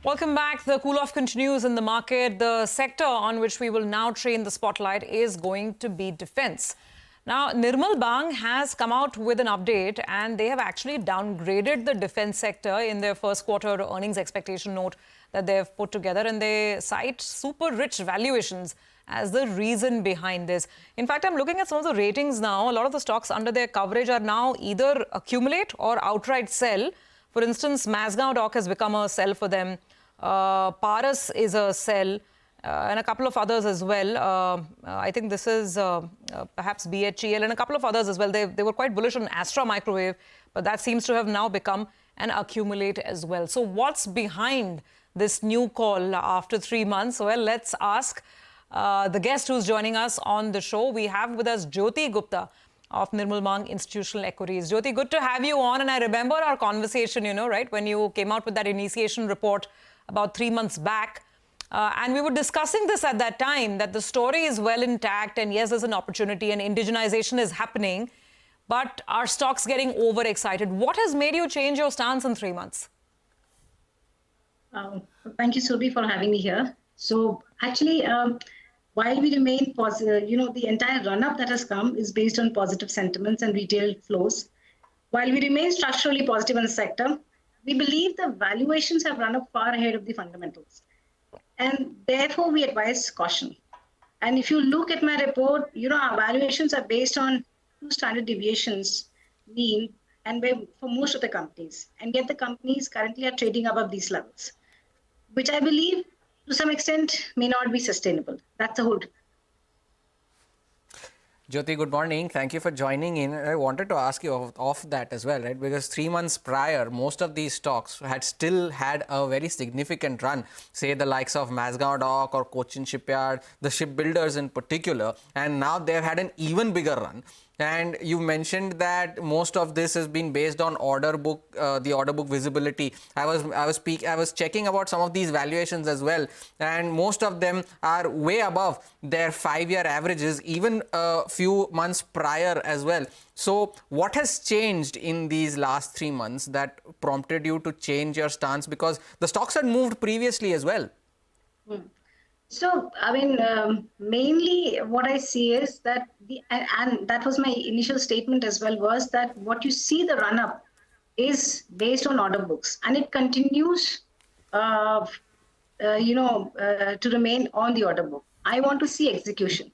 Welcome back. The cool-off continues in the market. The sector on which we will now train the spotlight is going to be defense. Now, Nirmal Bang has come out with an update and they have actually downgraded the defense sector in their first quarter earnings expectation note that they've put together, and they cite super rich valuations as the reason behind this. In fact, I'm looking at some of the ratings now. A lot of the stocks under their coverage are now either accumulate or outright sell. For instance, Mazgaon Dock has become a sell for them. Paras is a sell, and a couple of others as well. I think this is perhaps BHEL and a couple of others as well. They were quite bullish on Astra Microwave, but that seems to have now become an accumulate as well. So what's behind this new call after 3 months? Well, let's ask the guest who's joining us on the show. We have with us Jyoti Gupta of Nirmal Bang Institutional Equities. Jyoti, good to have you on. And I remember our conversation, right, when you came out with that initiation report about 3 months back. And we were discussing this at that time, that the story is well intact and yes, there's an opportunity and indigenization is happening, but our stock's getting overexcited. What has made you change your stance in 3 months? Thank you, Surabhi, for having me here. So actually, while we remain positive, the entire run-up that has come is based on positive sentiments and retail flows. While we remain structurally positive in the sector, we believe the valuations have run up far ahead of the fundamentals. And therefore, we advise caution. And if you look at my report, our valuations are based on 2 standard deviations mean and for most of the companies. And yet the companies currently are trading above these levels, which I believe to some extent may not be sustainable. That's the whole. Jyoti, good morning. Thank you for joining in. I wanted to ask you off that as well, right? Because 3 months prior, most of these stocks had still had a very significant run, say the likes of Mazgaon Dock or Cochin Shipyard, the shipbuilders in particular, and now they've had an even bigger run. And you mentioned that most of this has been based on order book, the order book visibility. I was checking about some of these valuations as well, and most of them are way above their 5-year averages, even a few months prior as well. So what has changed in these last 3 months that prompted you to change your stance? Because the stocks had moved previously as well. So, I mean, mainly what I see is that, and that was my initial statement as well, was that what you see the run-up is based on order books, and it continues, to remain on the order book. I want to see execution.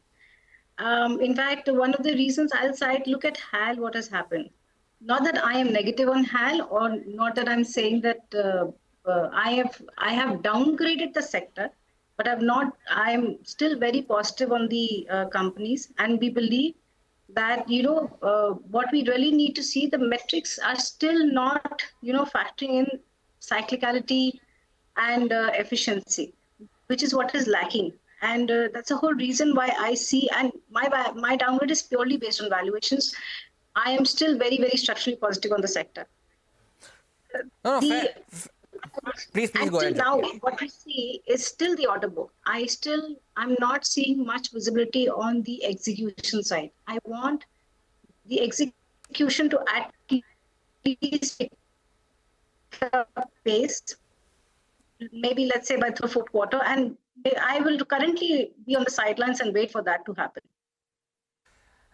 In fact, one of the reasons I'll cite, look at HAL, what has happened. Not that I am negative on HAL, or not that I'm saying that I have downgraded the sector, but I'm still very positive on the companies, and we believe that, what we really need to see, the metrics are still not, factoring in cyclicality and efficiency, which is what is lacking. And that's the whole reason why I see, and my downgrade is purely based on valuations. I am still very, very structurally positive on the sector. Please go ahead. Now, what we see is still the order book. I'm not seeing much visibility on the execution side. I want the execution to at least pace, maybe let's say by the 4th quarter, and I will currently be on the sidelines and wait for that to happen.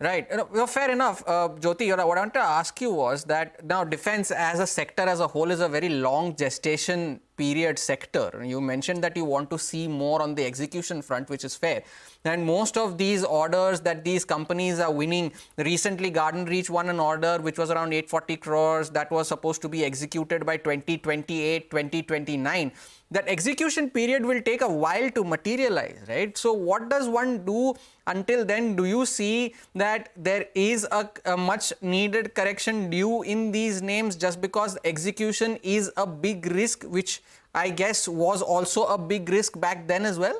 Right. Fair enough. Jyoti, what I wanted to ask you was that now defense as a sector as a whole is a very long gestation period sector. You mentioned that you want to see more on the execution front, which is fair. And most of these orders that these companies are winning, recently Garden Reach won an order which was around 840 crores that was supposed to be executed by 2028, 2029. That execution period will take a while to materialize, right? So what does one do until then? Do you see that there is a much needed correction due in these names just because execution is a big risk, which I guess was also a big risk back then as well?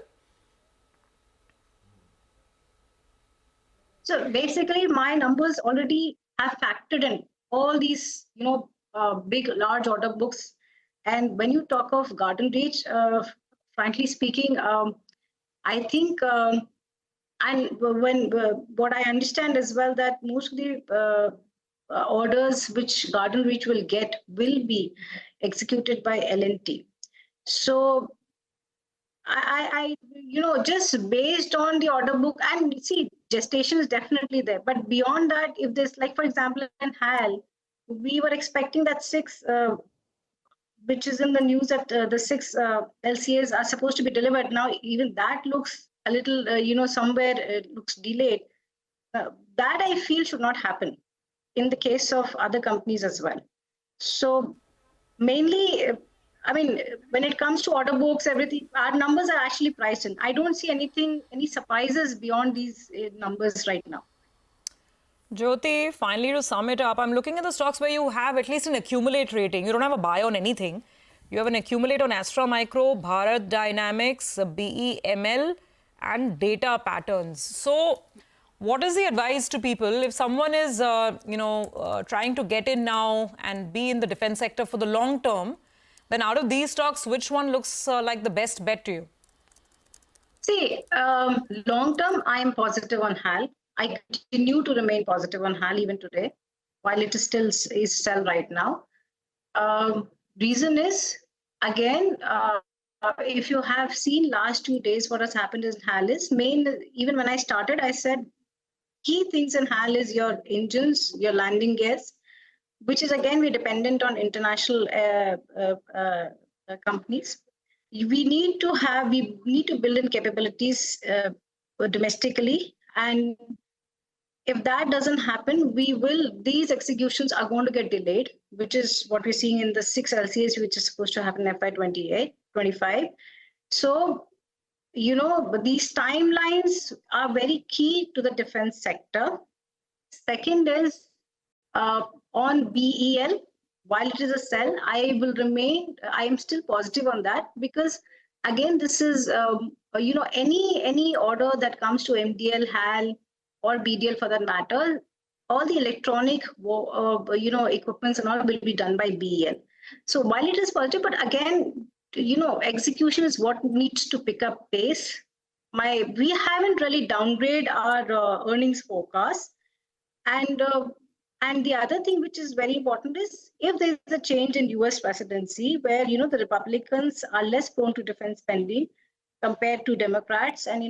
So basically, my numbers already have factored in all these, big, large order books. And when you talk of Garden Reach, frankly speaking, I think, and what I understand as well, that most of the orders which Garden Reach will get will be executed by L&T. So just based on the order book, and see, gestation is definitely there. But beyond that, if there's, like, for example, in HAL, we were expecting that which is in the news, that the 6 LCAs are supposed to be delivered. Now, even that looks a little, somewhere looks delayed. That I feel should not happen in the case of other companies as well. So mainly, when it comes to order books, everything, our numbers are actually priced in. I don't see any surprises beyond these numbers right now. Jyoti, finally to sum it up, I'm looking at the stocks where you have at least an accumulate rating. You don't have a buy on anything. You have an accumulate on Astra Micro, Bharat Dynamics, BEML, and Data Patterns. So, what is the advice to people if someone is, trying to get in now and be in the defense sector for the long term? Then, out of these stocks, which one looks like the best bet to you? See, long term, I am positive on HAL. I continue to remain positive on HAL even today, while it is still sell right now. Reason is, again, if you have seen last 2 days, what has happened in HAL is even when I started, I said key things in HAL is your engines, your landing gears, which is, again, we're dependent on international companies. We need to build in capabilities domestically, and if that doesn't happen, these executions are going to get delayed, which is what we're seeing in the 6 LCAs, which is supposed to happen in FY 25. So, these timelines are very key to the defense sector. Second is on BEL. While it is a sell, I am still positive on that, because again, this is, any order that comes to MDL, HAL, or BDL for that matter, all the electronic, equipments and all will be done by BEL. So while it is positive, but again, execution is what needs to pick up pace. We haven't really downgraded our earnings forecast. And the other thing which is very important is, if there is a change in US presidency where, the Republicans are less prone to defense spending compared to Democrats, and,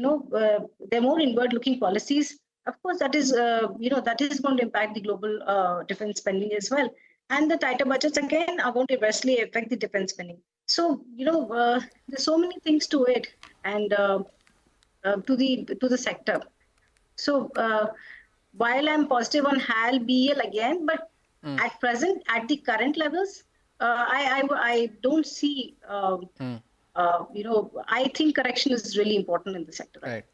they're more inward-looking policies, of course, that is going to impact the global defense spending as well. And the tighter budgets, again, are going to adversely affect the defense spending. So, there's so many things to it, and to the sector. So, while I'm positive on HAL, BEL again, but at present, at the current levels, I don't see, I think correction is really important in the sector. Right.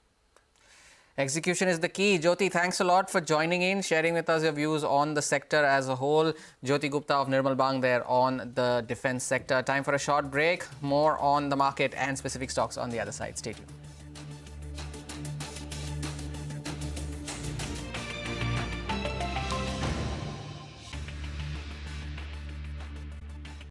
Execution is the key. Jyoti, thanks a lot for joining in, sharing with us your views on the sector as a whole. Jyoti Gupta of Nirmal Bang there on the defense sector. Time for a short break. More on the market and specific stocks on the other side. Stay tuned.